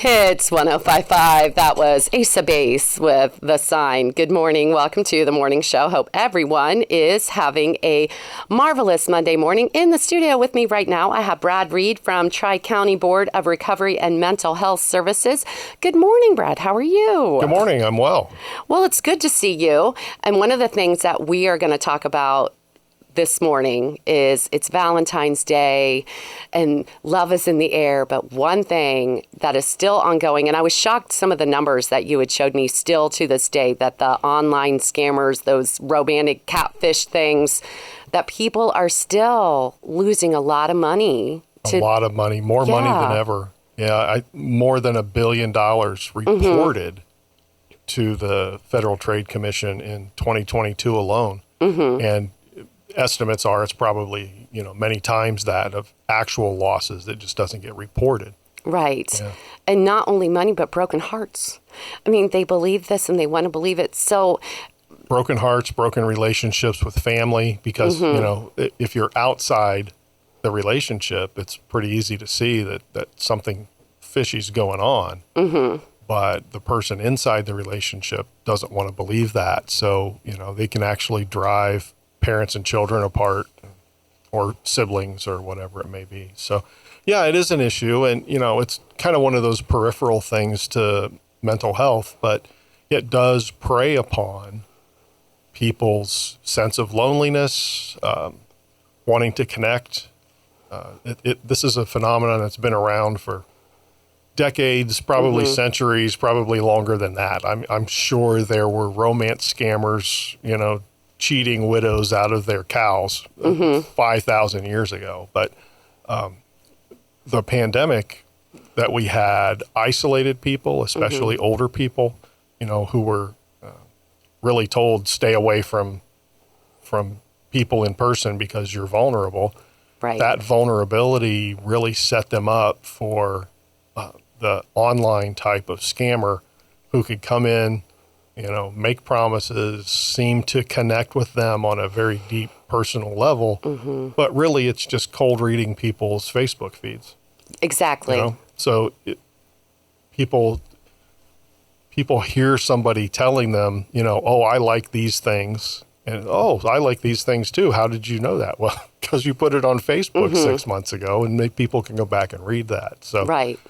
Hits 105.5. That was Asa Bass with The Sign. Good morning. Welcome to the morning show. Hope everyone is having a marvelous Monday morning. In the studio with me right now, I have Brad Reed from Tri-County Board of Recovery and Mental Health Services. Good morning, Brad. How are you? Good morning. I'm well. Well, it's good to see you. And one of the things that we are going to talk about this morning is it's Valentine's Day and love is in the air. But one thing that is still ongoing, and I was shocked some of the numbers that you had showed me still to this day, that the online scammers, those romantic catfish things, that people are still losing a lot of money. A lot of money, more money than ever. Yeah, more than $1 billion reported to the Federal Trade Commission in 2022 alone. And estimates are it's probably, many times that of actual losses that just doesn't get reported. Right. Yeah. And not only money, but broken hearts. I mean, they believe this and they want to believe it. So broken hearts, broken relationships with family, because, if you're outside the relationship, it's pretty easy to see that something fishy's going on. But the person inside the relationship doesn't want to believe that. So, they can actually drive parents and children apart, or siblings, or whatever it may be. So, yeah, it is an issue. And, it's kind of one of those peripheral things to mental health, but it does prey upon people's sense of loneliness, wanting to connect. This is a phenomenon that's been around for decades, probably centuries, probably longer than that. I'm sure there were romance scammers, cheating widows out of their cows 5,000 years ago. But the pandemic that we had isolated people, especially older people, who were really told stay away from people in person because you're vulnerable. Right. That vulnerability really set them up for the online type of scammer who could come in, make promises, seem to connect with them on a very deep personal level, but really it's just cold reading people's Facebook feeds. Exactly. So people hear somebody telling them, oh, I like these things, and oh, I like these things too. How did you know that? Well, because you put it on Facebook 6 months ago, and people can go back and read that. So, right.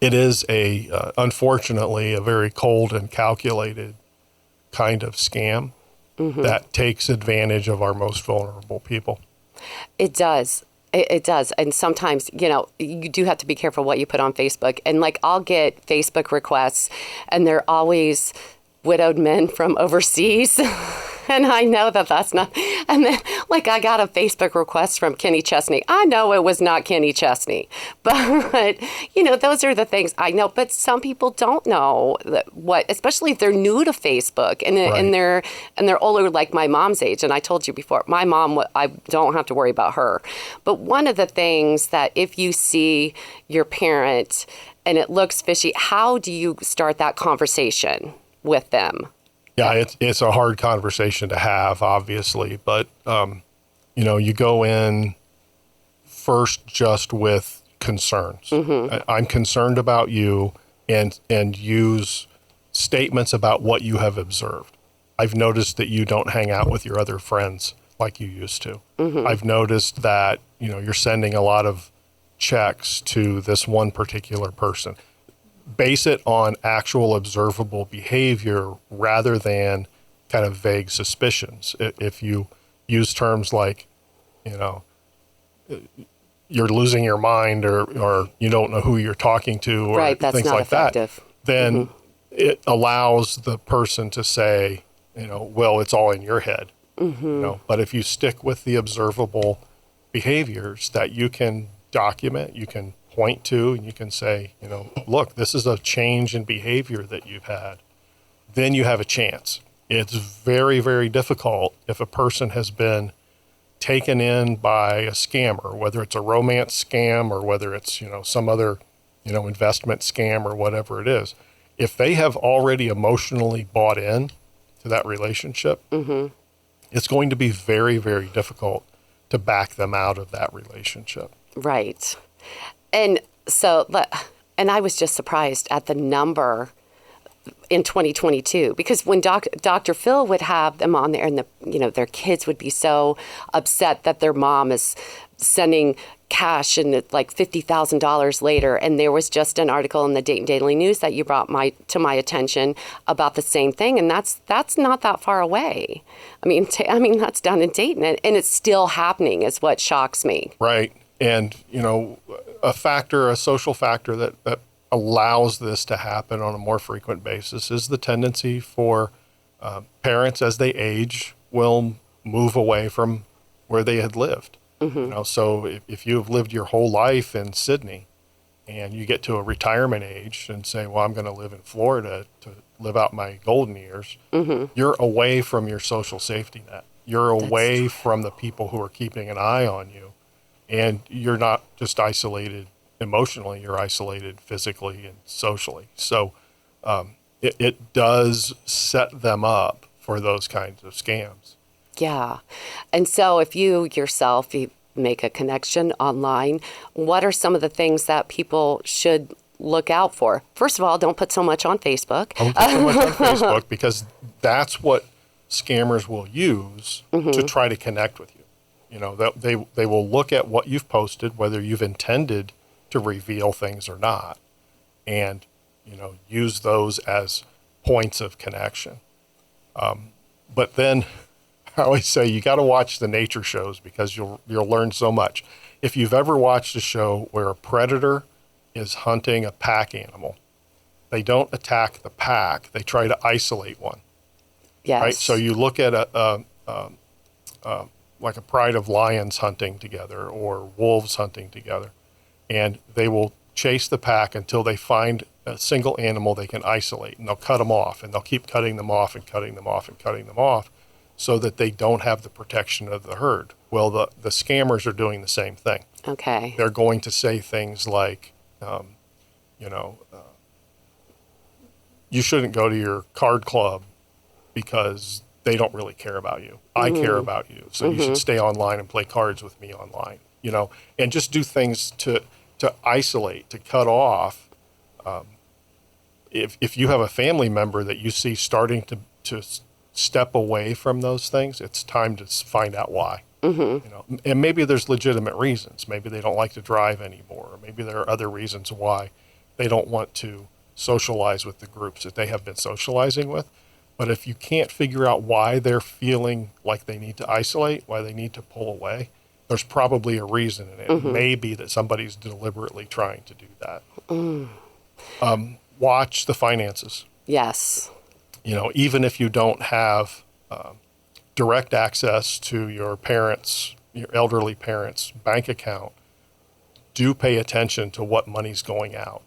It is unfortunately, a very cold and calculated kind of scam that takes advantage of our most vulnerable people. It does. It does. And sometimes, you do have to be careful what you put on Facebook. And I'll get Facebook requests and they're always widowed men from overseas. And I know that that's not. And then, I got a Facebook request from Kenny Chesney. I know it was not Kenny Chesney, but those are the things I know. But some people don't know what, especially if they're new to Facebook and they're older, like my mom's age. And I told you before, my mom, I don't have to worry about her. But one of the things that if you see your parent and it looks fishy, how do you start that conversation with them? Yeah, it's a hard conversation to have, obviously, but you go in first just with concerns. I'm concerned about you, and use statements about what you have observed. I've noticed that you don't hang out with your other friends like you used to. I've noticed that you're sending a lot of checks to this one particular person. Base it on actual observable behavior rather than kind of vague suspicions. If you use terms like, you're losing your mind, or you don't know who you're talking to, or right, that's things not like effective. That, then it allows the person to say, well, it's all in your head. But if you stick with the observable behaviors that you can document, you can point to, and you can say, look, this is a change in behavior that you've had, then you have a chance. It's very, very difficult if a person has been taken in by a scammer, whether it's a romance scam or whether it's, some other, investment scam or whatever it is. If they have already emotionally bought in to that relationship, it's going to be very, very difficult to back them out of that relationship. Right. And So, and I was just surprised at the number in 2022, because when Dr. Phil would have them on there, and their kids would be so upset that their mom is sending cash and it's like $50,000 later. And there was just an article in the Dayton Daily News that you brought to my attention about the same thing, and that's not that far away. I mean, that's down in Dayton, and it's still happening, is what shocks me. Right, and a social factor that allows this to happen on a more frequent basis is the tendency for parents, as they age, will move away from where they had lived. So if you've lived your whole life in Sydney and you get to a retirement age and say, well, I'm going to live in Florida to live out my golden years, you're away from your social safety net. You're away from the people who are keeping an eye on you. And you're not just isolated emotionally, you're isolated physically and socially. So it does set them up for those kinds of scams. Yeah. And so if you yourself, you make a connection online, what are some of the things that people should look out for? First of all, don't put so much on Facebook. Don't put so much on Facebook, because that's what scammers will use to try to connect with you. They will look at what you've posted, whether you've intended to reveal things or not, and use those as points of connection. But then I always say you got to watch the nature shows, because you'll learn so much. If you've ever watched a show where a predator is hunting a pack animal, they don't attack the pack; they try to isolate one. Yes. Right. So you look at like a pride of lions hunting together or wolves hunting together, and they will chase the pack until they find a single animal they can isolate, and they'll cut them off, and they'll keep cutting them off and cutting them off and cutting them off, so that they don't have the protection of the herd. Well, the scammers are doing the same thing. Okay. They're going to say things like, you shouldn't go to your card club because they don't really care about you. I care about you, so you should stay online and play cards with me online. And just do things to isolate, to cut off. If you have a family member that you see starting to step away from those things, it's time to find out why. And maybe there's legitimate reasons. Maybe they don't like to drive anymore, or maybe there are other reasons why they don't want to socialize with the groups that they have been socializing with. But if you can't figure out why they're feeling like they need to isolate, why they need to pull away, there's probably a reason, and it may be that somebody's deliberately trying to do that. Watch the finances. Yes. Even if you don't have direct access to your elderly parents' bank account, do pay attention to what money's going out.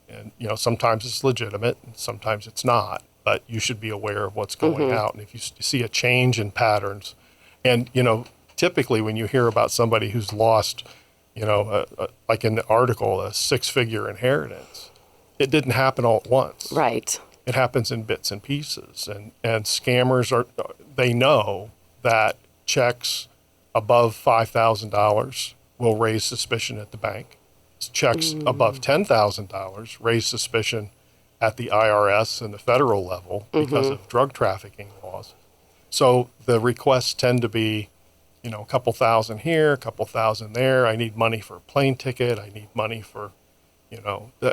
And, sometimes it's legitimate, and sometimes it's not, but you should be aware of what's going out. And if you see a change in patterns, and, typically when you hear about somebody who's lost, like in the article, a 6-figure inheritance, it didn't happen all at once. Right. It happens in bits and pieces, and scammers they know that checks above $5,000 will raise suspicion at the bank. Checks above $10,000 raise suspicion at the IRS and the federal level because of drug trafficking laws. So the requests tend to be, a couple thousand here, a couple thousand there. I need money for a plane ticket. I need money for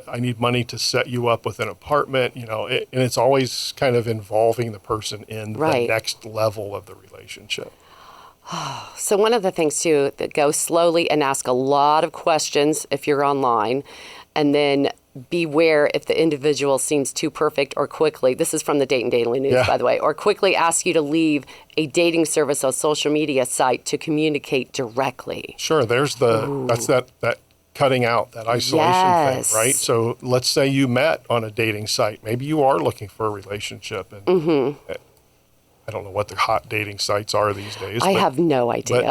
I need money to set you up with an apartment, and it's always kind of involving the person in the next level of the relationship. So one of the things, too, that go slowly and ask a lot of questions if you're online, and then beware if the individual seems too perfect or quickly, this is from the Dayton Daily News, by the way, or quickly ask you to leave a dating service or social media site to communicate directly. Sure, that's that cutting out that isolation thing, right? So let's say you met on a dating site. Maybe you are looking for a relationship, and I don't know what the hot dating sites are these days. I have no idea.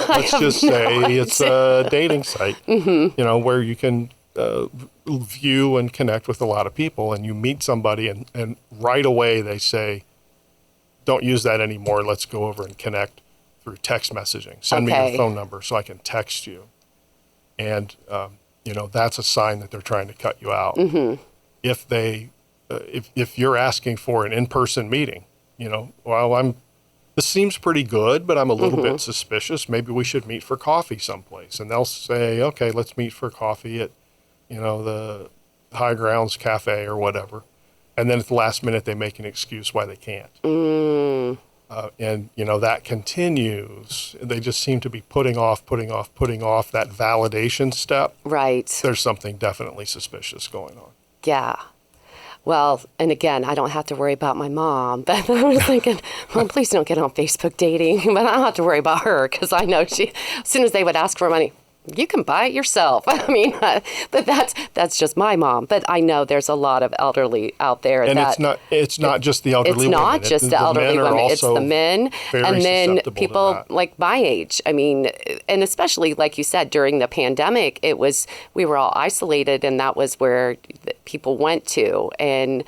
Let's just say it's a dating site, where you can view and connect with a lot of people, and you meet somebody, and right away they say, don't use that anymore. Let's go over and connect through text messaging. Send me your phone number so I can text you. And that's a sign that they're trying to cut you out. Mm-hmm. If they, if you're asking for an in-person meeting, well, this seems pretty good, but I'm a little bit suspicious. Maybe we should meet for coffee someplace. And they'll say, okay, let's meet for coffee at, the High Grounds Cafe or whatever. And then at the last minute, they make an excuse why they can't. And that continues. They just seem to be putting off that validation step. Right. There's something definitely suspicious going on. Yeah. Well, and again, I don't have to worry about my mom, but I was thinking, well, please don't get on Facebook dating. But I don't have to worry about her because I know as soon as they would ask for money, you can buy it yourself. I mean, but that's just my mom. But I know there's a lot of elderly out there. And it's not just the elderly women. It's not just the elderly women. It's the men. And then people like my age. I mean, and especially like you said, during the pandemic, we were all isolated, and that was where people went to. And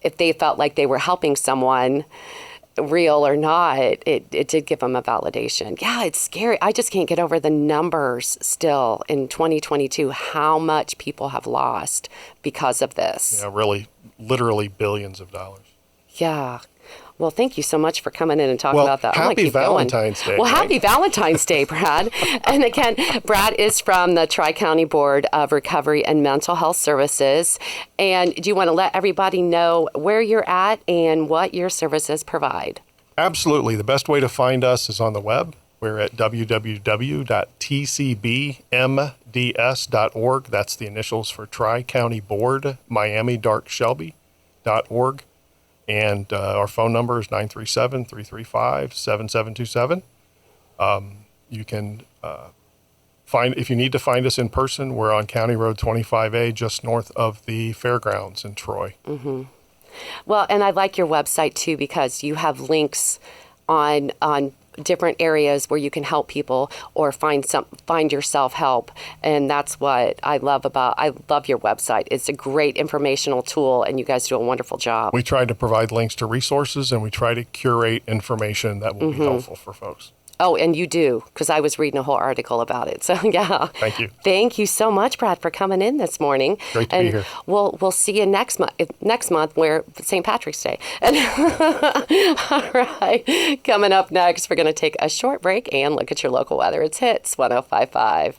if they felt like they were helping someone, real or not, it did give them a validation. Yeah, it's scary. I just can't get over the numbers still in 2022, how much people have lost because of this. Yeah, really, literally billions of dollars. Yeah. Well, thank you so much for coming in and talking about that. Happy Valentine's Day. Well, happy Valentine's Day, Brad. And again, Brad is from the Tri-County Board of Recovery and Mental Health Services. And do you want to let everybody know where you're at and what your services provide? Absolutely. The best way to find us is on the web. We're at www.tcbmds.org. That's the initials for Tri-County Board, Miami-Shelby.org. And our phone number is 937-335-7727. You can if you need to find us in person, we're on County Road 25A, just north of the fairgrounds in Troy. Mm-hmm. Well, and I like your website too, because you have links on different areas where you can help people or find yourself help. And that's what I love your website. It's a great informational tool, and you guys do a wonderful job. We try to provide links to resources, and we try to curate information that will be helpful for folks. Oh, and you do, because I was reading a whole article about it. So, yeah. Thank you. Thank you so much, Brad, for coming in this morning. Great to be here. We'll see you next month, where St. Patrick's Day. And all right, coming up next, we're going to take a short break and look at your local weather. It's Hits 105.5.